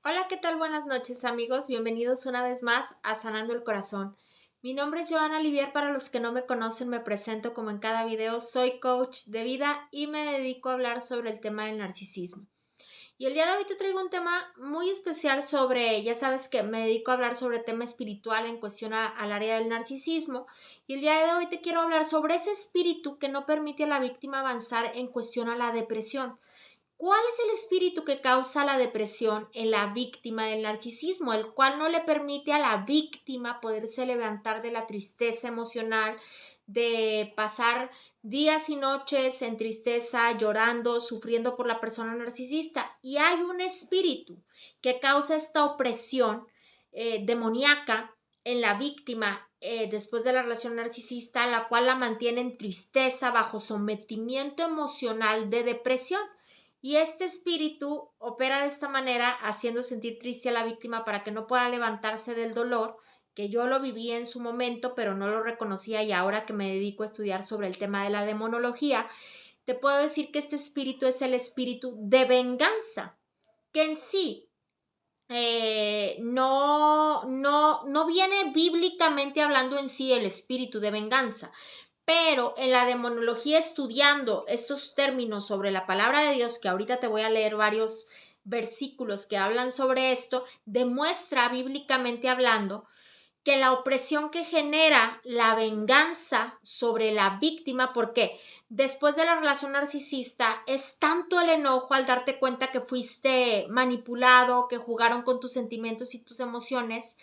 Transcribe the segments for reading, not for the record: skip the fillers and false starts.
Hola, ¿qué tal? Buenas noches, amigos. Bienvenidos una vez más a Sanando el Corazón. Mi nombre es Joana Olivier. Para los que no me conocen, me presento como en cada video. Soy coach de vida y me dedico a hablar sobre el tema del narcisismo. Y el día de hoy te traigo un tema muy especial sobre, ya sabes que me dedico a hablar sobre tema espiritual en cuestión al área del narcisismo. Y el día de hoy te quiero hablar sobre ese espíritu que no permite a la víctima avanzar en cuestión a la depresión. ¿Cuál es el espíritu que causa la depresión en la víctima del narcisismo, el cual no le permite a la víctima poderse levantar de la tristeza emocional, de pasar días y noches en tristeza, llorando, sufriendo por la persona narcisista? Y hay un espíritu que causa esta opresión demoníaca en la víctima después de la relación narcisista, la cual la mantiene en tristeza, bajo sometimiento emocional de depresión. Y este espíritu opera de esta manera, haciendo sentir triste a la víctima para que no pueda levantarse del dolor, que yo lo viví en su momento, pero no lo reconocía, y ahora que me dedico a estudiar sobre el tema de la demonología, te puedo decir que este espíritu es el espíritu de venganza, que en sí no viene bíblicamente hablando en sí el espíritu de venganza, pero en la demonología, estudiando estos términos sobre la palabra de Dios, que ahorita te voy a leer varios versículos que hablan sobre esto, demuestra bíblicamente hablando que la opresión que genera la venganza sobre la víctima, porque después de la relación narcisista es tanto el enojo al darte cuenta que fuiste manipulado, que jugaron con tus sentimientos y tus emociones,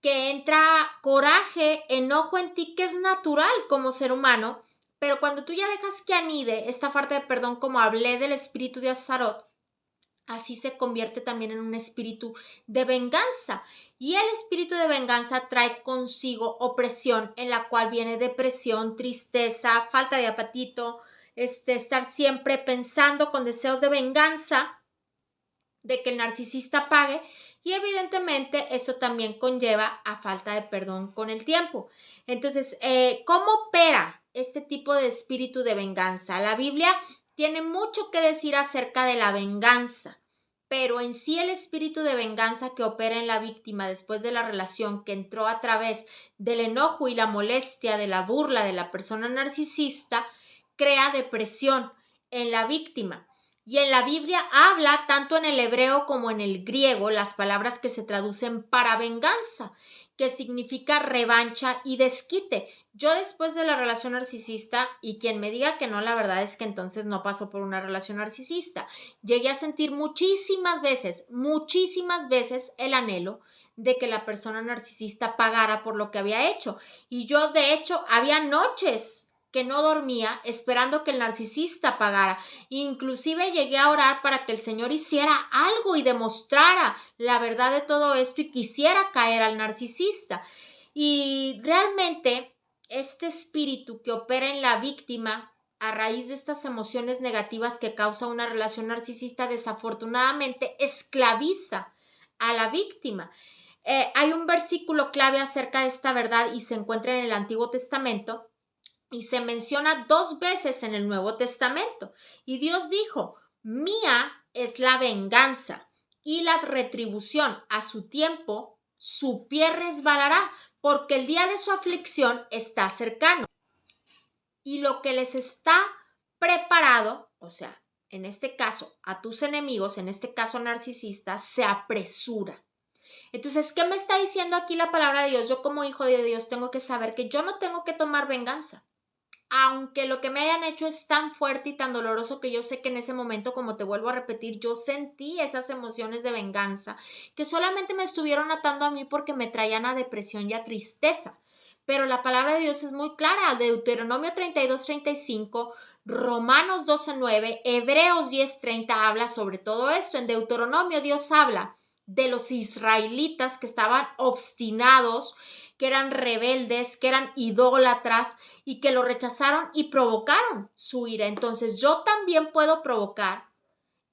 que entra coraje, enojo en ti, que es natural como ser humano, pero cuando tú ya dejas que anide esta falta de perdón, como hablé del espíritu de Azaroth, así se convierte también en un espíritu de venganza. Y el espíritu de venganza trae consigo opresión, en la cual viene depresión, tristeza, falta de apetito, estar siempre pensando con deseos de venganza, de que el narcisista pague, y evidentemente eso también conlleva a falta de perdón con el tiempo. Entonces, ¿cómo opera este tipo de espíritu de venganza? La Biblia tiene mucho que decir acerca de la venganza, pero en sí el espíritu de venganza que opera en la víctima después de la relación, que entró a través del enojo y la molestia, de la burla de la persona narcisista, crea depresión en la víctima. Y en la Biblia habla, tanto en el hebreo como en el griego, las palabras que se traducen para venganza, que significa revancha y desquite. Yo, después de la relación narcisista, y quien me diga que no, la verdad es que entonces no pasó por una relación narcisista, llegué a sentir muchísimas veces el anhelo de que la persona narcisista pagara por lo que había hecho. Y yo, de hecho, había noches que no dormía esperando que el narcisista pagara. Inclusive llegué a orar para que el Señor hiciera algo y demostrara la verdad de todo esto y quisiera caer al narcisista. Y realmente este espíritu que opera en la víctima a raíz de estas emociones negativas que causa una relación narcisista, desafortunadamente esclaviza a la víctima. Hay un versículo clave acerca de esta verdad y se encuentra en el Antiguo Testamento, y se menciona 2 veces en el Nuevo Testamento. Y Dios dijo: mía es la venganza y la retribución, a su tiempo su pie resbalará, porque el día de su aflicción está cercano. Y lo que les está preparado, o sea, en este caso a tus enemigos, en este caso narcisistas, se apresura. Entonces, ¿qué me está diciendo aquí la palabra de Dios? Yo, como hijo de Dios, tengo que saber que yo no tengo que tomar venganza, aunque lo que me hayan hecho es tan fuerte y tan doloroso, que yo sé que en ese momento, como te vuelvo a repetir, yo sentí esas emociones de venganza que solamente me estuvieron atando a mí porque me traían a depresión y a tristeza. Pero la palabra de Dios es muy clara. Deuteronomio 32:35, Romanos 12:9, Hebreos 10:30 habla sobre todo esto. En Deuteronomio Dios habla de los israelitas que estaban obstinados, que eran rebeldes, que eran idólatras y que lo rechazaron y provocaron su ira. Entonces yo también puedo provocar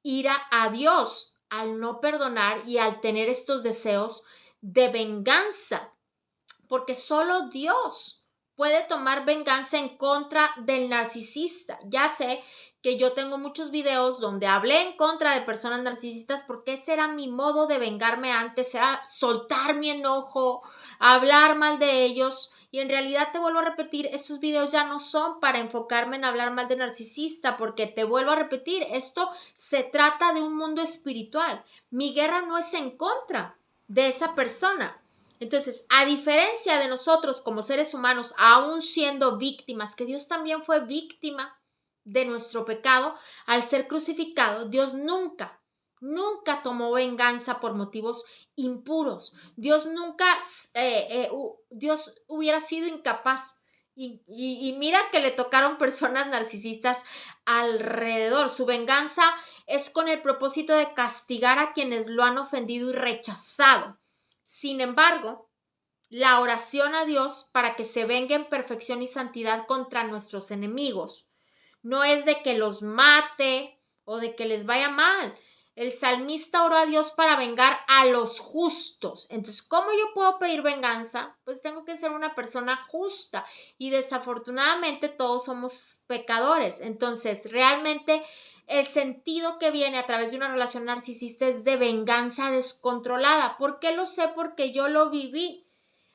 ira a Dios al no perdonar y al tener estos deseos de venganza, porque solo Dios puede tomar venganza en contra del narcisista. Ya sé que yo tengo muchos videos donde hablé en contra de personas narcisistas porque ese era mi modo de vengarme antes, era soltar mi enojo, hablar mal de ellos. Y en realidad te vuelvo a repetir, estos videos ya no son para enfocarme en hablar mal de narcisista, porque te vuelvo a repetir, esto se trata de un mundo espiritual. Mi guerra no es en contra de esa persona. Entonces, a diferencia de nosotros como seres humanos, aún siendo víctimas, que Dios también fue víctima de nuestro pecado, al ser crucificado, Dios nunca tomó venganza por motivos impuros. Dios nunca, Dios hubiera sido incapaz. Y mira que le tocaron personas narcisistas alrededor. Su venganza es con el propósito de castigar a quienes lo han ofendido y rechazado. Sin embargo, la oración a Dios para que se venga en perfección y santidad contra nuestros enemigos no es de que los mate o de que les vaya mal. El salmista oró a Dios para vengar a los justos. Entonces, ¿cómo yo puedo pedir venganza? Pues tengo que ser una persona justa. Y desafortunadamente todos somos pecadores. Entonces, realmente el sentido que viene a través de una relación narcisista es de venganza descontrolada. ¿Por qué lo sé? Porque yo lo viví.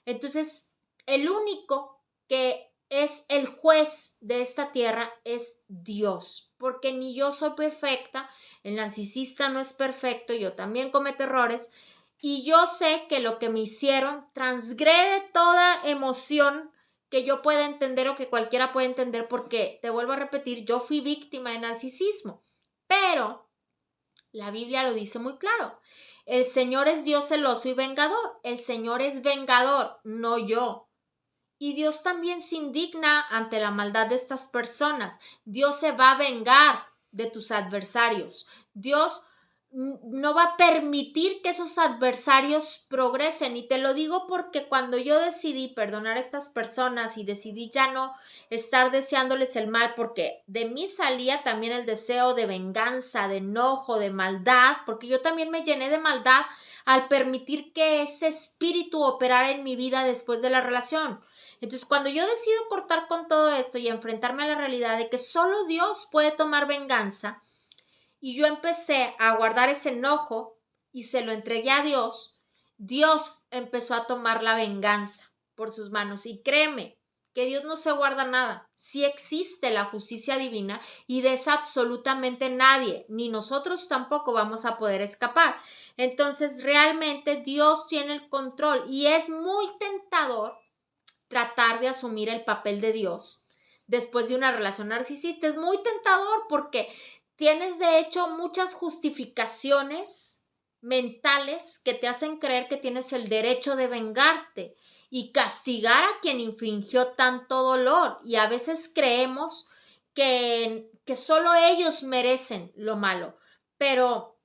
Entonces, el único que es el juez de esta tierra es Dios, porque ni yo soy perfecta, el narcisista no es perfecto, yo también cometo errores y yo sé que lo que me hicieron transgrede toda emoción que yo pueda entender o que cualquiera pueda entender, porque te vuelvo a repetir, yo fui víctima de narcisismo, pero la Biblia lo dice muy claro. El Señor es Dios celoso y vengador. El Señor es vengador, no yo. Y Dios también se indigna ante la maldad de estas personas. Dios se va a vengar de tus adversarios. Dios no va a permitir que esos adversarios progresen. Y te lo digo porque cuando yo decidí perdonar a estas personas y decidí ya no estar deseándoles el mal, porque de mí salía también el deseo de venganza, de enojo, de maldad, porque yo también me llené de maldad al permitir que ese espíritu operara en mi vida después de la relación. Entonces, cuando yo decido cortar con todo esto y enfrentarme a la realidad de que solo Dios puede tomar venganza, y yo empecé a guardar ese enojo y se lo entregué a Dios, Dios empezó a tomar la venganza por sus manos. Y créeme que Dios no se guarda nada. Sí existe la justicia divina y de esa absolutamente nadie, ni nosotros tampoco vamos a poder escapar. Entonces, realmente Dios tiene el control y es muy tentador tratar de asumir el papel de Dios después de una relación narcisista. Es muy tentador porque tienes de hecho muchas justificaciones mentales que te hacen creer que tienes el derecho de vengarte y castigar a quien infringió tanto dolor. Y a veces creemos que solo ellos merecen lo malo, pero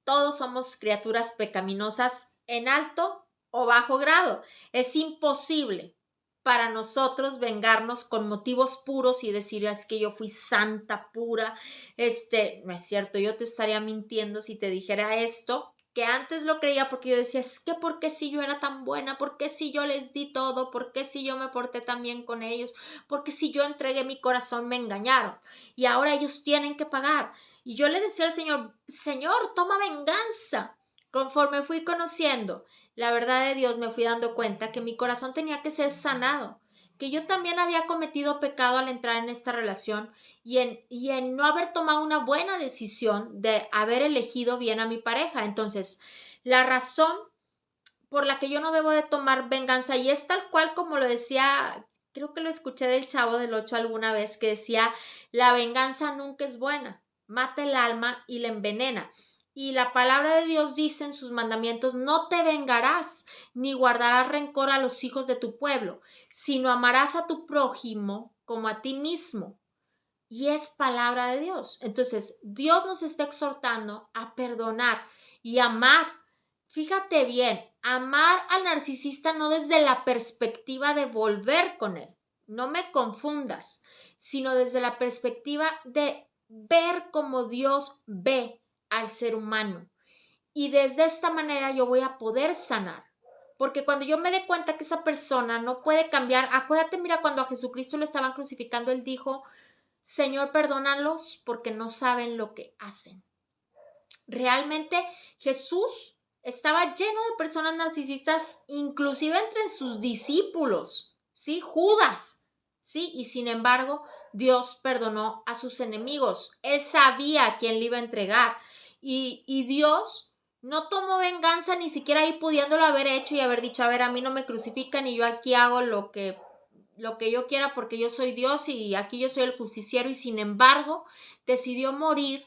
todos somos criaturas pecaminosas en alto o bajo grado. Es imposible para nosotros vengarnos con motivos puros y decir, es que yo fui santa pura. No es cierto, yo te estaría mintiendo si te dijera esto, que antes lo creía porque yo decía, es que ¿por qué si yo era tan buena? ¿Por qué si yo les di todo? ¿Por qué si yo me porté tan bien con ellos? ¿Por qué si yo entregué mi corazón me engañaron? Y ahora ellos tienen que pagar. Y yo le decía al Señor, Señor, toma venganza. Conforme fui conociendo la verdad de Dios, me fui dando cuenta que mi corazón tenía que ser sanado, que yo también había cometido pecado al entrar en esta relación y en no haber tomado una buena decisión de haber elegido bien a mi pareja. Entonces, la razón por la que yo no debo de tomar venganza, y es tal cual como lo decía, creo que lo escuché del Chavo del Ocho alguna vez, que decía, la venganza nunca es buena, mata el alma y la envenena. Y la palabra de Dios dice en sus mandamientos, no te vengarás, ni guardarás rencor a los hijos de tu pueblo, sino amarás a tu prójimo como a ti mismo. Y es palabra de Dios. Entonces, Dios nos está exhortando a perdonar y amar. Fíjate bien, amar al narcisista no desde la perspectiva de volver con él, no me confundas, sino desde la perspectiva de ver como Dios ve al ser humano. Y desde esta manera yo voy a poder sanar. Porque cuando yo me dé cuenta que esa persona no puede cambiar, acuérdate, mira, cuando a Jesucristo lo estaban crucificando, él dijo, Señor, perdónalos porque no saben lo que hacen. Realmente Jesús estaba lleno de personas narcisistas, inclusive entre sus discípulos, ¿sí? Judas, ¿sí? Y sin embargo, Dios perdonó a sus enemigos. Él sabía a quién le iba a entregar. Y Dios no tomó venganza ni siquiera ahí pudiéndolo haber hecho y haber dicho, a ver, a mí no me crucifican y yo aquí hago lo que yo quiera porque yo soy Dios y aquí yo soy el justiciero, y sin embargo decidió morir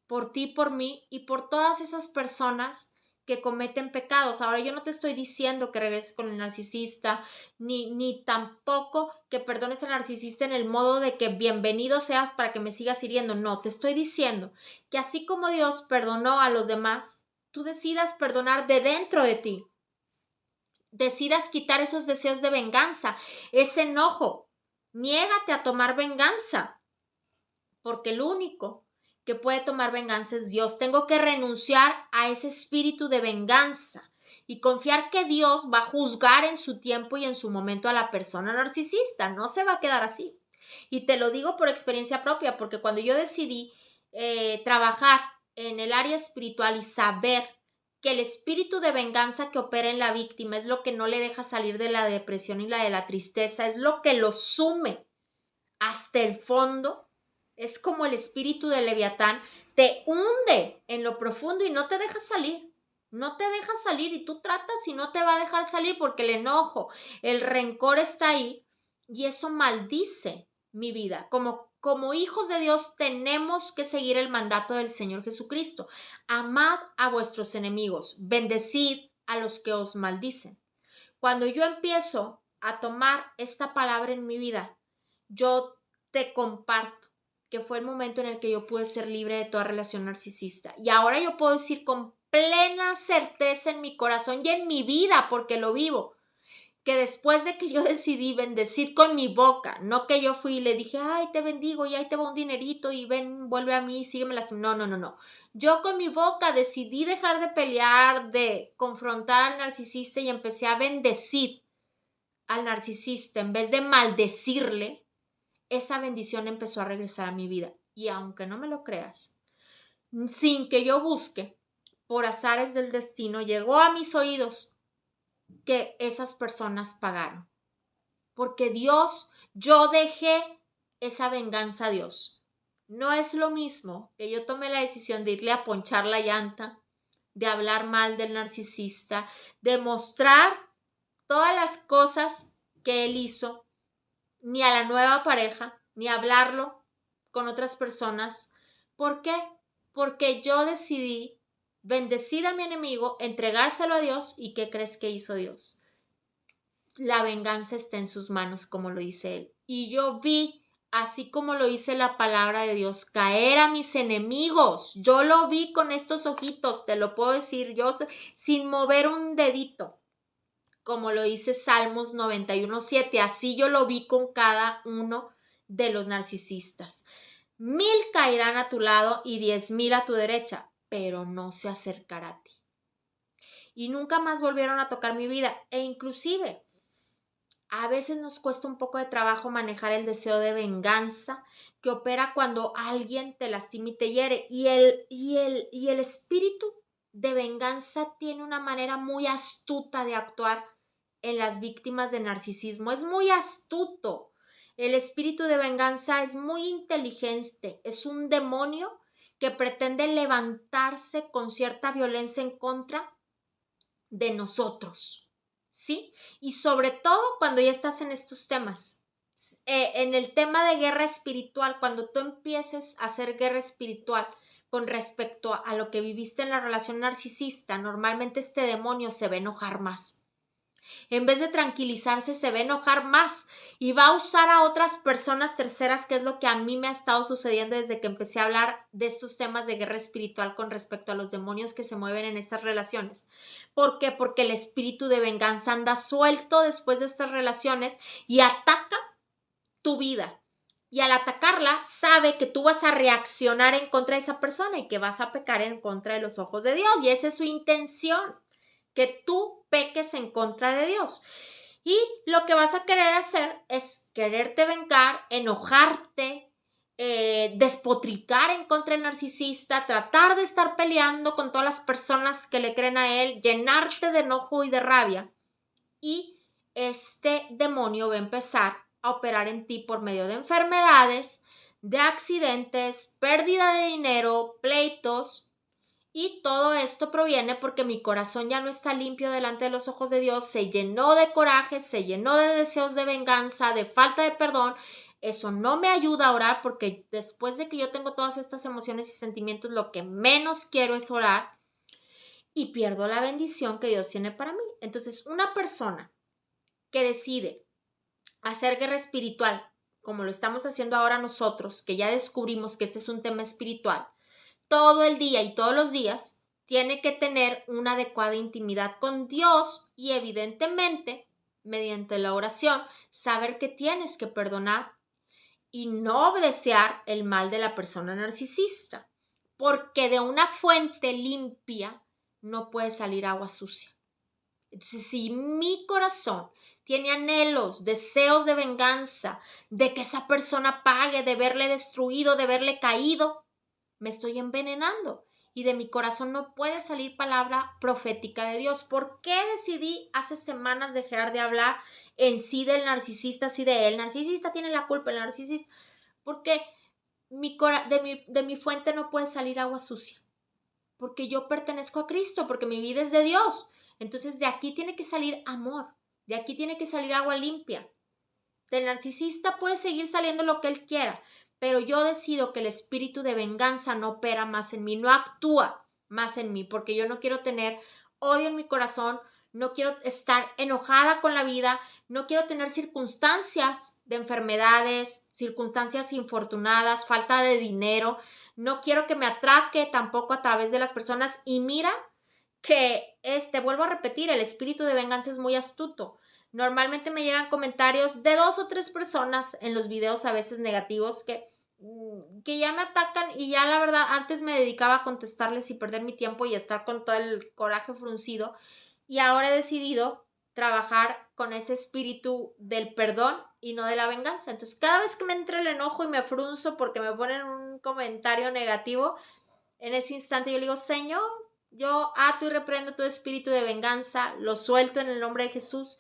por ti, por mí y por todas esas personas que cometen pecados. Ahora, yo no te estoy diciendo que regreses con el narcisista, ni tampoco que perdones al narcisista en el modo de que bienvenido seas para que me sigas hiriendo. No, te estoy diciendo que así como Dios perdonó a los demás, tú decidas perdonar de dentro de ti. Decidas quitar esos deseos de venganza, ese enojo. Niégate a tomar venganza, porque el único que puede tomar venganza es Dios. Tengo que renunciar a ese espíritu de venganza y confiar que Dios va a juzgar en su tiempo y en su momento a la persona narcisista. No se va a quedar así. Y te lo digo por experiencia propia, porque cuando yo decidí trabajar en el área espiritual y saber que el espíritu de venganza que opera en la víctima es lo que no le deja salir de la depresión y la de la tristeza, es lo que lo sume hasta el fondo, es como el espíritu de Leviatán, te hunde en lo profundo y no te deja salir. No te deja salir y tú tratas y no te va a dejar salir porque el enojo, el rencor está ahí y eso maldice mi vida. Como hijos de Dios tenemos que seguir el mandato del Señor Jesucristo. Amad a vuestros enemigos, bendecid a los que os maldicen. Cuando yo empiezo a tomar esta palabra en mi vida, yo te comparto que fue el momento en el que yo pude ser libre de toda relación narcisista. Y ahora yo puedo decir con plena certeza en mi corazón y en mi vida, porque lo vivo, que después de que yo decidí bendecir con mi boca, no que yo fui y le dije, ay, te bendigo y ahí te va un dinerito y ven, vuelve a mí, sígueme las... No, no, no, no. Yo con mi boca decidí dejar de pelear, de confrontar al narcisista y empecé a bendecir al narcisista en vez de maldecirle. Esa bendición empezó a regresar a mi vida. Y aunque no me lo creas, sin que yo busque, por azares del destino, llegó a mis oídos que esas personas pagaron. Porque Dios, yo dejé esa venganza a Dios. No es lo mismo que yo tome la decisión de irle a ponchar la llanta, de hablar mal del narcisista, de mostrar todas las cosas que él hizo, ni a la nueva pareja, ni hablarlo con otras personas. ¿Por qué? Porque yo decidí bendecir a mi enemigo, entregárselo a Dios. ¿Y qué crees que hizo Dios? La venganza está en sus manos, como lo dice él. Y yo vi, así como lo dice la palabra de Dios, caer a mis enemigos. Yo lo vi con estos ojitos, te lo puedo decir yo, sin mover un dedito, como lo dice Salmos 91:7. Así yo lo vi con cada uno de los narcisistas. 1000 caerán a tu lado y 10,000 a tu derecha, pero no se acercará a ti. Y nunca más volvieron a tocar mi vida. E inclusive, a veces nos cuesta un poco de trabajo manejar el deseo de venganza que opera cuando alguien te lastima y te hiere. Y el espíritu de venganza tiene una manera muy astuta de actuar en las víctimas de narcisismo. Es muy astuto. El espíritu de venganza es muy inteligente. Es un demonio que pretende levantarse con cierta violencia en contra de nosotros, ¿sí? Y sobre todo cuando ya estás en estos temas. En el tema de guerra espiritual, cuando tú empieces a hacer guerra espiritual con respecto a lo que viviste en la relación narcisista, normalmente este demonio se va a enojar más. En vez de tranquilizarse, se va a enojar más y va a usar a otras personas terceras, que es lo que a mí me ha estado sucediendo desde que empecé a hablar de estos temas de guerra espiritual con respecto a los demonios que se mueven en estas relaciones. ¿Por qué? Porque el espíritu de venganza anda suelto después de estas relaciones y ataca tu vida. Y al atacarla, sabe que tú vas a reaccionar en contra de esa persona y que vas a pecar en contra de los ojos de Dios. Y esa es su intención, que tú peques en contra de Dios. Y lo que vas a querer hacer es quererte vengar, enojarte, despotricar en contra del narcisista, tratar de estar peleando con todas las personas que le creen a él, llenarte de enojo y de rabia. Y este demonio va a empezar a operar en ti por medio de enfermedades, de accidentes, pérdida de dinero, pleitos. Y todo esto proviene porque mi corazón ya no está limpio delante de los ojos de Dios, se llenó de coraje, se llenó de deseos de venganza, de falta de perdón. Eso no me ayuda a orar porque después de que yo tengo todas estas emociones y sentimientos, lo que menos quiero es orar y pierdo la bendición que Dios tiene para mí. Entonces, una persona que decide hacer guerra espiritual, como lo estamos haciendo ahora nosotros, que ya descubrimos que este es un tema espiritual, todo el día y todos los días, tiene que tener una adecuada intimidad con Dios y evidentemente, mediante la oración, saber que tienes que perdonar y no desear el mal de la persona narcisista, porque de una fuente limpia no puede salir agua sucia. Entonces, si mi corazón tiene anhelos, deseos de venganza, de que esa persona pague, de verle destruido, de verle caído, me estoy envenenando y de mi corazón no puede salir palabra profética de Dios. ¿Por qué decidí hace semanas dejar de hablar en sí del narcisista, sí de él? El narcisista tiene la culpa, el narcisista, porque de mi fuente no puede salir agua sucia, porque yo pertenezco a Cristo, porque mi vida es de Dios. Entonces de aquí tiene que salir amor, de aquí tiene que salir agua limpia. Del narcisista puede seguir saliendo lo que él quiera, pero yo decido que el espíritu de venganza no opera más en mí, no actúa más en mí, porque yo no quiero tener odio en mi corazón, no quiero estar enojada con la vida, no quiero tener circunstancias de enfermedades, circunstancias infortunadas, falta de dinero, no quiero que me atraque tampoco a través de las personas. Y mira que, vuelvo a repetir, el espíritu de venganza es muy astuto. Normalmente me llegan comentarios de 2 o 3 personas en los videos, a veces negativos, que ya me atacan y ya la verdad antes me dedicaba a contestarles y perder mi tiempo y estar con todo el coraje fruncido, y ahora he decidido trabajar con ese espíritu del perdón y no de la venganza. Entonces cada vez que me entra el enojo y me frunzo porque me ponen un comentario negativo, en ese instante yo le digo: Señor, yo ato y reprendo tu espíritu de venganza, lo suelto en el nombre de Jesús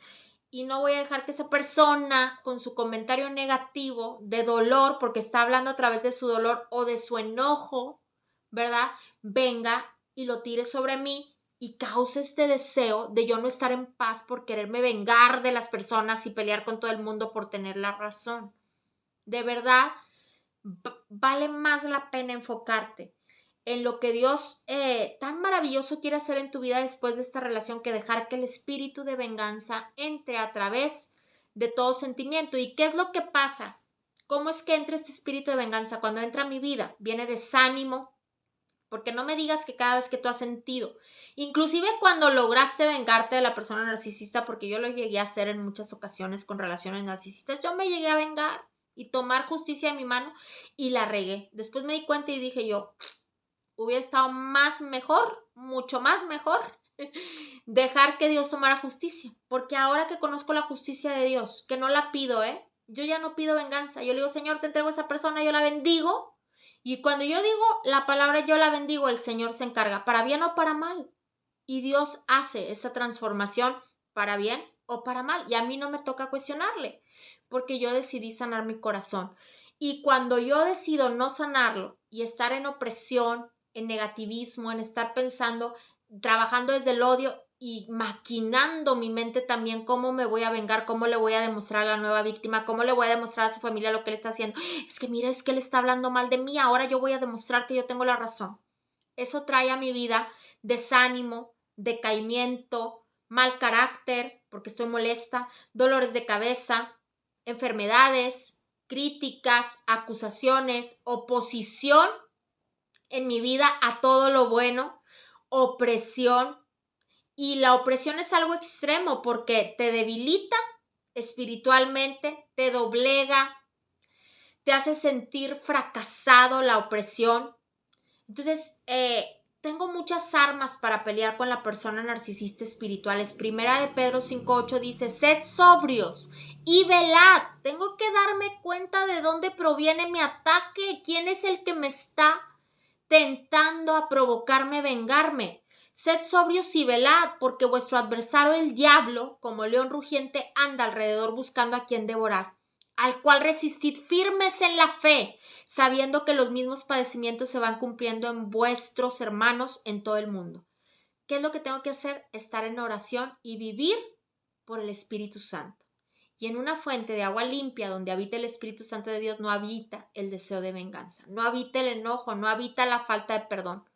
y no voy a dejar que esa persona con su comentario negativo de dolor, porque está hablando a través de su dolor o de su enojo, ¿verdad? Venga y lo tire sobre mí y cause este deseo de yo no estar en paz por quererme vengar de las personas y pelear con todo el mundo por tener la razón. De verdad, vale más la pena enfocarte en lo que Dios tan maravilloso quiere hacer en tu vida después de esta relación, que dejar que el espíritu de venganza entre a través de todo sentimiento. ¿Y qué es lo que pasa? ¿Cómo es que entra este espíritu de venganza? Cuando entra a mi vida, viene desánimo, porque no me digas que cada vez que tú has sentido, inclusive cuando lograste vengarte de la persona narcisista, porque yo lo llegué a hacer en muchas ocasiones con relaciones narcisistas, yo me llegué a vengar y tomar justicia en mi mano y la regué. Después me di cuenta y dije yo, hubiera estado más mejor, mucho más mejor, dejar que Dios tomara justicia. Porque ahora que conozco la justicia de Dios, que no la pido, yo ya no pido venganza. Yo le digo: Señor, te entrego a esa persona, yo la bendigo. Y cuando yo digo la palabra yo la bendigo, el Señor se encarga, para bien o para mal. Y Dios hace esa transformación para bien o para mal. Y a mí no me toca cuestionarle, porque yo decidí sanar mi corazón. Y cuando yo decido no sanarlo y estar en opresión, en negativismo, en estar pensando, trabajando desde el odio y maquinando mi mente también cómo me voy a vengar, cómo le voy a demostrar a la nueva víctima, cómo le voy a demostrar a su familia lo que él está haciendo. Es que mira, es que él está hablando mal de mí, ahora yo voy a demostrar que yo tengo la razón. Eso trae a mi vida desánimo, decaimiento, mal carácter, porque estoy molesta, dolores de cabeza, enfermedades, críticas, acusaciones, oposición en mi vida a todo lo bueno, opresión. Y la opresión es algo extremo porque te debilita espiritualmente, te doblega, te hace sentir fracasado la opresión. Entonces, tengo muchas armas para pelear con la persona narcisista espiritual. Primera de Pedro 5:8 dice: sed sobrios y velad. Tengo que darme cuenta de dónde proviene mi ataque, quién es el que me está tentando a provocarme vengarme. Sed sobrios y velad, porque vuestro adversario el diablo, como león rugiente, anda alrededor buscando a quien devorar, al cual resistid firmes en la fe, sabiendo que los mismos padecimientos se van cumpliendo en vuestros hermanos en todo el mundo. ¿Qué es lo que tengo que hacer? Estar en oración y vivir por el Espíritu Santo. Y en una fuente de agua limpia donde habita el Espíritu Santo de Dios no habita el deseo de venganza, no habita el enojo, no habita la falta de perdón.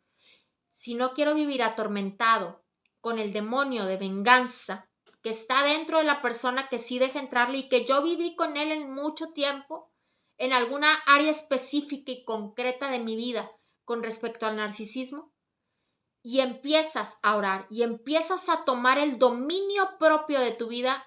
Si no quiero vivir atormentado con el demonio de venganza que está dentro de la persona que sí deja entrarle y que yo viví con él en mucho tiempo, en alguna área específica y concreta de mi vida con respecto al narcisismo, y empiezas a orar y empiezas a tomar el dominio propio de tu vida,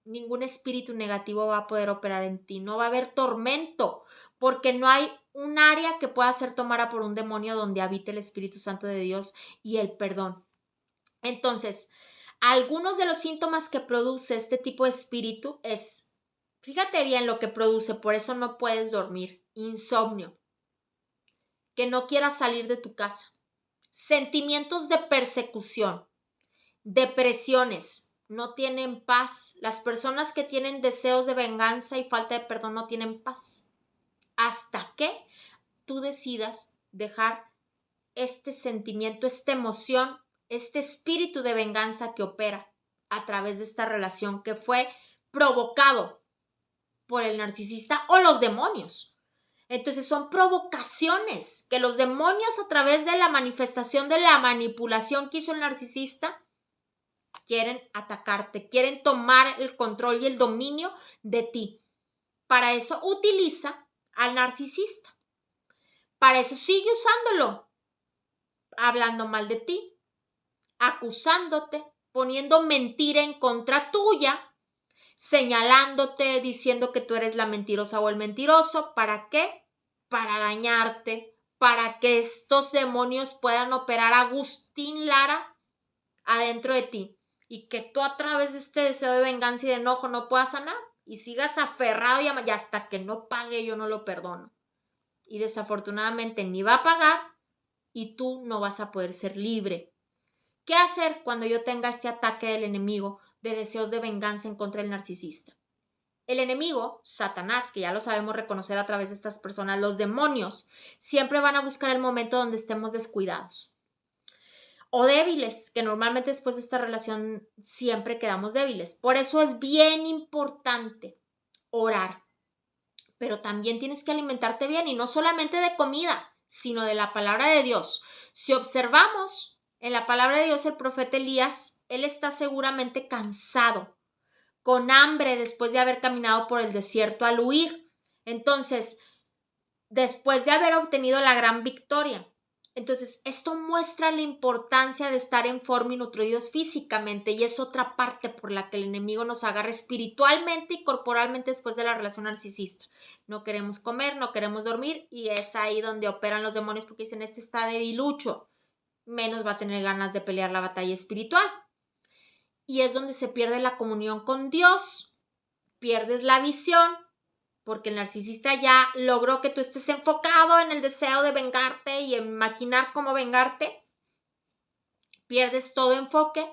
ningún espíritu negativo va a poder operar en ti. No va a haber tormento, porque no hay un área que pueda ser tomada por un demonio donde habite el Espíritu Santo de Dios y el perdón. Entonces, algunos de los síntomas que produce este tipo de espíritu es, fíjate bien lo que produce, por eso no puedes dormir: insomnio, que no quieras salir de tu casa, sentimientos de persecución, depresiones, no tienen paz. Las personas que tienen deseos de venganza y falta de perdón no tienen paz. Hasta que tú decidas dejar este sentimiento, esta emoción, este espíritu de venganza que opera a través de esta relación que fue provocado por el narcisista o los demonios. Entonces son provocaciones que los demonios, a través de la manifestación de la manipulación que hizo el narcisista, quieren atacarte, quieren tomar el control y el dominio de ti. Para eso utiliza al narcisista. Para eso sigue usándolo, hablando mal de ti, acusándote, poniendo mentira en contra tuya, señalándote, diciendo que tú eres la mentirosa o el mentiroso. ¿Para qué? Para dañarte, para que estos demonios puedan operar Agustín Lara adentro de ti y que tú, a través de este deseo de venganza y de enojo, no puedas sanar y sigas aferrado y hasta que no pague yo no lo perdono. Y desafortunadamente ni va a pagar y tú no vas a poder ser libre. ¿Qué hacer cuando yo tenga este ataque del enemigo de deseos de venganza en contra del narcisista? El enemigo, Satanás, que ya lo sabemos reconocer a través de estas personas, los demonios, siempre van a buscar el momento donde estemos descuidados o débiles, que normalmente después de esta relación siempre quedamos débiles. Por eso es bien importante orar, pero también tienes que alimentarte bien, y no solamente de comida, sino de la palabra de Dios. Si observamos en la palabra de Dios, el profeta Elías, él está seguramente cansado, con hambre, después de haber caminado por el desierto al huir. Entonces, después de haber obtenido la gran victoria. Entonces, esto muestra la importancia de estar en forma y nutridos físicamente, y es otra parte por la que el enemigo nos agarra espiritualmente y corporalmente después de la relación narcisista. No queremos comer, no queremos dormir, y es ahí donde operan los demonios, porque dicen: este está debilucho, menos va a tener ganas de pelear la batalla espiritual. Y es donde se pierde la comunión con Dios, pierdes la visión, porque el narcisista ya logró que tú estés enfocado en el deseo de vengarte y en maquinar cómo vengarte. Pierdes todo enfoque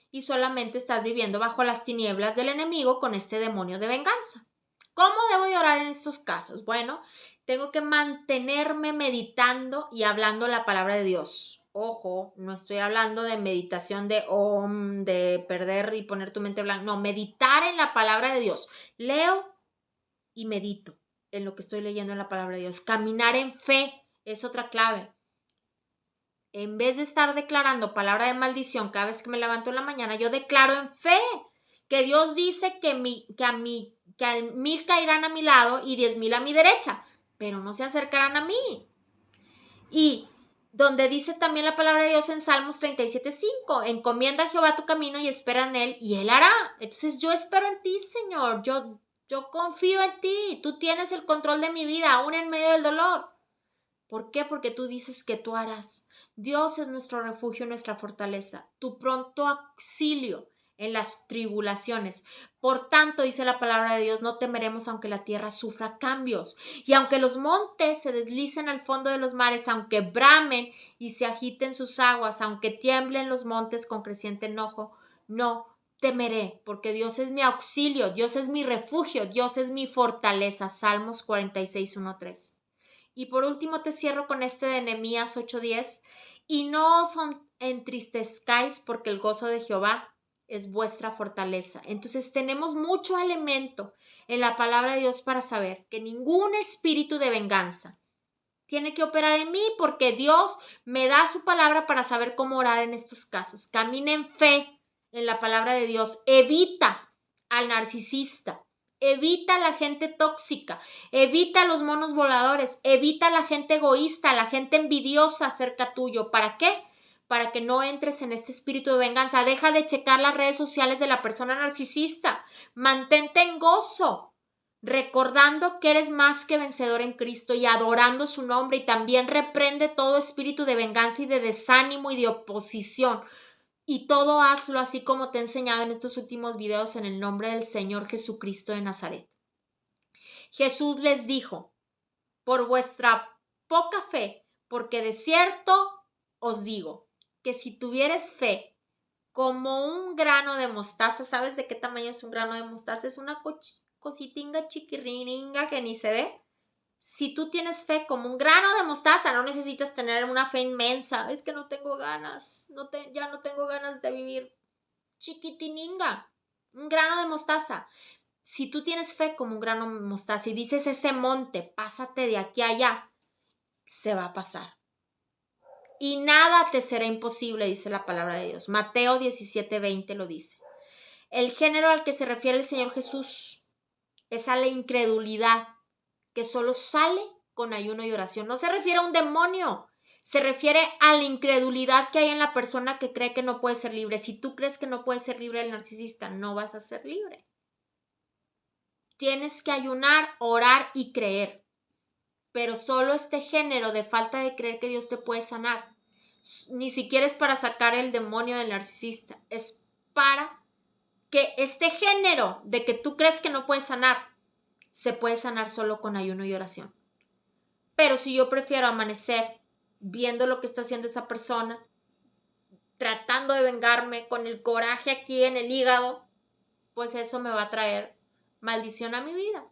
y solamente estás viviendo bajo las tinieblas del enemigo con este demonio de venganza. ¿Cómo debo de orar en estos casos? Bueno, tengo que mantenerme meditando y hablando la palabra de Dios. Ojo, no estoy hablando de meditación de perder y poner tu mente blanca. No, meditar en la palabra de Dios. Leo y medito en lo que estoy leyendo en la palabra de Dios. Caminar en fe es otra clave. En vez de estar declarando palabra de maldición cada vez que me levanto en la mañana, yo declaro en fe que Dios dice que 1000 caerán a mi lado y 10,000 a mi derecha, pero no se acercarán a mí. Y donde dice también la palabra de Dios en Salmos 37:5, encomienda a Jehová tu camino y espera en él y él hará. Entonces yo espero en ti, Señor, yo confío en ti, tú tienes el control de mi vida, aún en medio del dolor. ¿Por qué? Porque tú dices que tú harás. Dios es nuestro refugio, nuestra fortaleza, tu pronto auxilio en las tribulaciones. Por tanto, dice la palabra de Dios, no temeremos aunque la tierra sufra cambios y aunque los montes se deslicen al fondo de los mares, aunque bramen y se agiten sus aguas, aunque tiemblen los montes con creciente enojo, no temeré, porque Dios es mi auxilio, Dios es mi refugio, Dios es mi fortaleza. Salmos 46, 1-3. Y por último te cierro con este de Nehemías 8:10. Y no os entristezcáis porque el gozo de Jehová es vuestra fortaleza. Entonces tenemos mucho elemento en la palabra de Dios para saber que ningún espíritu de venganza tiene que operar en mí, porque Dios me da su palabra para saber cómo orar en estos casos. Camina en fe en la palabra de Dios. Evita al narcisista. Evita a la gente tóxica, evita a los monos voladores, evita a la gente egoísta, a la gente envidiosa cerca tuyo. ¿Para qué? Para que no entres en este espíritu de venganza. Deja de checar las redes sociales de la persona narcisista. Mantente en gozo, recordando que eres más que vencedor en Cristo y adorando su nombre, y también reprende todo espíritu de venganza y de desánimo y de oposición. Y todo hazlo así como te he enseñado en estos últimos videos en el nombre del Señor Jesucristo de Nazaret. Jesús les dijo, por vuestra poca fe, porque de cierto os digo, que si tuvieres fe como un grano de mostaza, ¿sabes de qué tamaño es un grano de mostaza? Es una cositinga chiquirininga que ni se ve. Si tú tienes fe como un grano de mostaza, no necesitas tener una fe inmensa. Es que no tengo ganas, ya no tengo ganas de vivir. Chiquitininga, un grano de mostaza. Si tú tienes fe como un grano de mostaza y dices ese monte, pásate de aquí a allá, se va a pasar. Y nada te será imposible, dice la palabra de Dios. Mateo 17:20 lo dice. El género al que se refiere el Señor Jesús es a la incredulidad, que solo sale con ayuno y oración. No se refiere a un demonio, se refiere a la incredulidad que hay en la persona que cree que no puede ser libre. Si tú crees que no puede ser libre el narcisista, no vas a ser libre. Tienes que ayunar, orar y creer. Pero solo este género de falta de creer que Dios te puede sanar, ni siquiera es para sacar el demonio del narcisista, es para que este género de que tú crees que no puedes sanar, se puede sanar solo con ayuno y oración. Pero si yo prefiero amanecer viendo lo que está haciendo esa persona, tratando de vengarme con el coraje aquí en el hígado, pues eso me va a traer maldición a mi vida.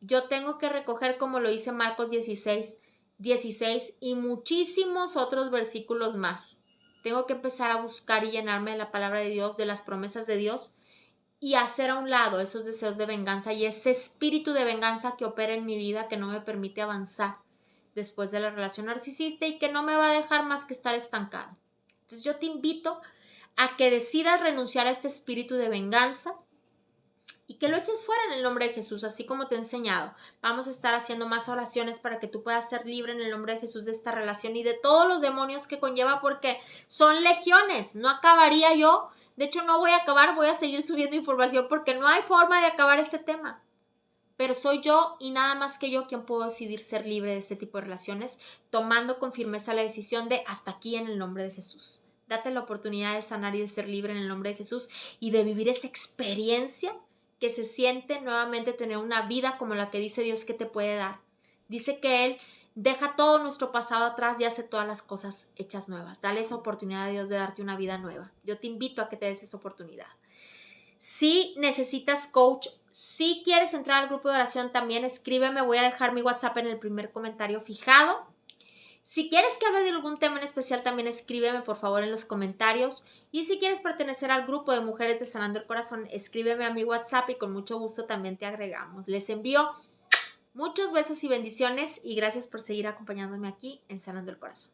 Yo tengo que recoger, como lo dice Marcos 16 y muchísimos otros versículos más. Tengo que empezar a buscar y llenarme de la palabra de Dios, de las promesas de Dios, y hacer a un lado esos deseos de venganza y ese espíritu de venganza que opera en mi vida, que no me permite avanzar después de la relación narcisista y que no me va a dejar más que estar estancado. Entonces yo te invito a que decidas renunciar a este espíritu de venganza y que lo eches fuera en el nombre de Jesús, así como te he enseñado. Vamos a estar haciendo más oraciones para que tú puedas ser libre en el nombre de Jesús de esta relación y de todos los demonios que conlleva, porque son legiones. No acabaría yo. De hecho, no voy a acabar, voy a seguir subiendo información porque no hay forma de acabar este tema. Pero soy yo y nada más que yo quien puedo decidir ser libre de este tipo de relaciones, tomando con firmeza la decisión de hasta aquí en el nombre de Jesús. Date la oportunidad de sanar y de ser libre en el nombre de Jesús y de vivir esa experiencia que se siente nuevamente tener una vida como la que dice Dios que te puede dar. Dice que Él deja todo nuestro pasado atrás y hace todas las cosas hechas nuevas. Dale esa oportunidad a Dios de darte una vida nueva. Yo te invito a que te des esa oportunidad. Si necesitas coach, si quieres entrar al grupo de oración, también escríbeme. Voy a dejar mi WhatsApp en el primer comentario fijado. Si quieres que hable de algún tema en especial, también escríbeme por favor en los comentarios. Y si quieres pertenecer al grupo de Mujeres de Sanando el Corazón, escríbeme a mi WhatsApp y con mucho gusto también te agregamos. Les envío muchos besos y bendiciones y gracias por seguir acompañándome aquí en Sanando el Corazón.